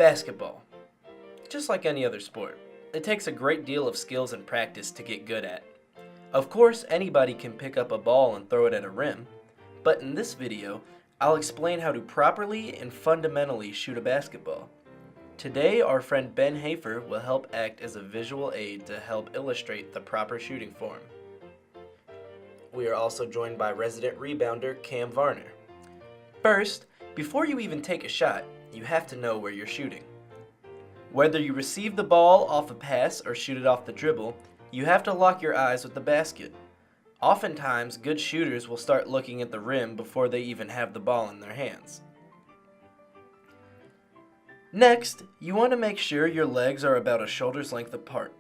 Basketball. Just like any other sport, it takes a great deal of skills and practice to get good at. Of course, anybody can pick up a ball and throw it at a rim, but in this video, I'll explain how to properly and fundamentally shoot a basketball. Today, our friend Ben Hafer will help act as a visual aid to help illustrate the proper shooting form. We are also joined by resident rebounder Cam Varner. First, before you even take a shot, you have to know where you're shooting. Whether you receive the ball off a pass or shoot it off the dribble, you have to lock your eyes with the basket. Oftentimes, good shooters will start looking at the rim before they even have the ball in their hands. Next, you want to make sure your legs are about a shoulder's length apart.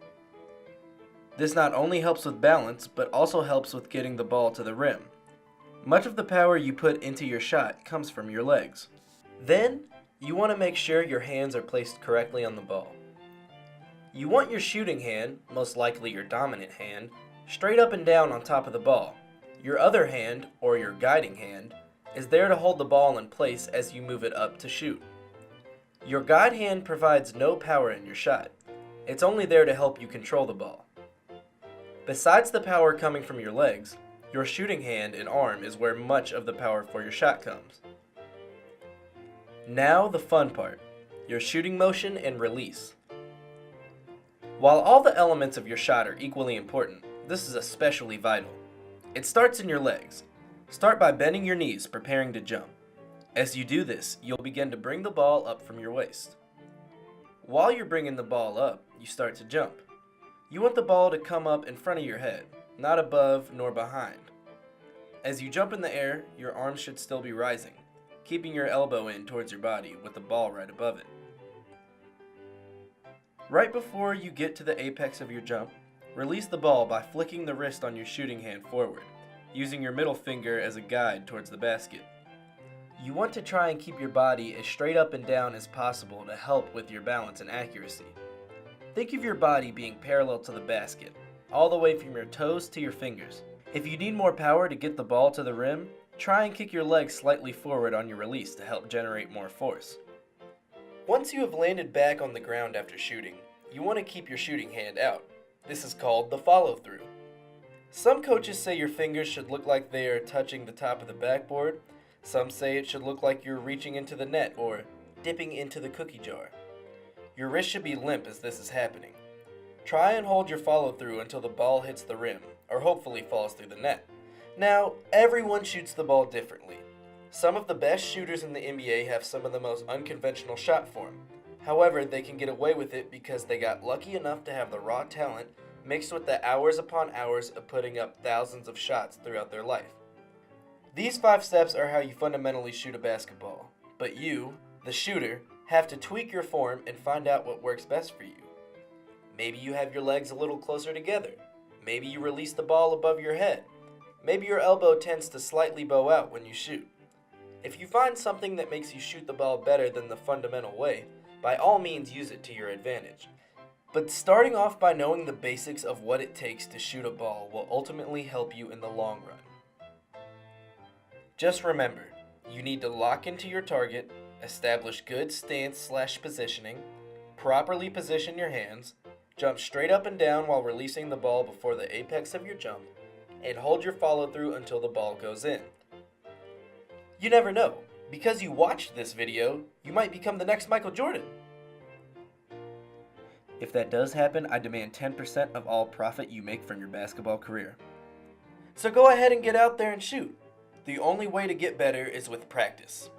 This not only helps with balance, but also helps with getting the ball to the rim. Much of the power you put into your shot comes from your legs. Then, you want to make sure your hands are placed correctly on the ball. You want your shooting hand, most likely your dominant hand, straight up and down on top of the ball. Your other hand, or your guiding hand, is there to hold the ball in place as you move it up to shoot. Your guide hand provides no power in your shot. It's only there to help you control the ball. Besides the power coming from your legs, your shooting hand and arm is where much of the power for your shot comes. Now the fun part, your shooting motion and release. While all the elements of your shot are equally important, this is especially vital. It starts in your legs. Start by bending your knees, preparing to jump. As you do this, you'll begin to bring the ball up from your waist. While you're bringing the ball up, you start to jump. You want the ball to come up in front of your head, not above nor behind. As you jump in the air, your arms should still be rising, keeping your elbow in towards your body with the ball right above it. Right before you get to the apex of your jump, release the ball by flicking the wrist on your shooting hand forward, using your middle finger as a guide towards the basket. You want to try and keep your body as straight up and down as possible to help with your balance and accuracy. Think of your body being parallel to the basket, all the way from your toes to your fingers. If you need more power to get the ball to the rim, try and kick your legs slightly forward on your release to help generate more force. Once you have landed back on the ground after shooting, you want to keep your shooting hand out. This is called the follow-through. Some coaches say your fingers should look like they are touching the top of the backboard. Some say it should look like you're reaching into the net or dipping into the cookie jar. Your wrist should be limp as this is happening. Try and hold your follow-through until the ball hits the rim, or hopefully falls through the net. Now, everyone shoots the ball differently. Some of the best shooters in the NBA have some of the most unconventional shot form. However, they can get away with it because they got lucky enough to have the raw talent mixed with the hours upon hours of putting up thousands of shots throughout their life. These 5 steps are how you fundamentally shoot a basketball, but you, the shooter, have to tweak your form and find out what works best for you. Maybe you have your legs a little closer together. Maybe you release the ball above your head. Maybe your elbow tends to slightly bow out when you shoot. If you find something that makes you shoot the ball better than the fundamental way, by all means use it to your advantage. But starting off by knowing the basics of what it takes to shoot a ball will ultimately help you in the long run. Just remember, you need to lock into your target, establish good stance/positioning, properly position your hands, jump straight up and down while releasing the ball before the apex of your jump, and hold your follow-through until the ball goes in. You never know. Because you watched this video, you might become the next Michael Jordan. If that does happen, I demand 10% of all profit you make from your basketball career. So go ahead and get out there and shoot. The only way to get better is with practice.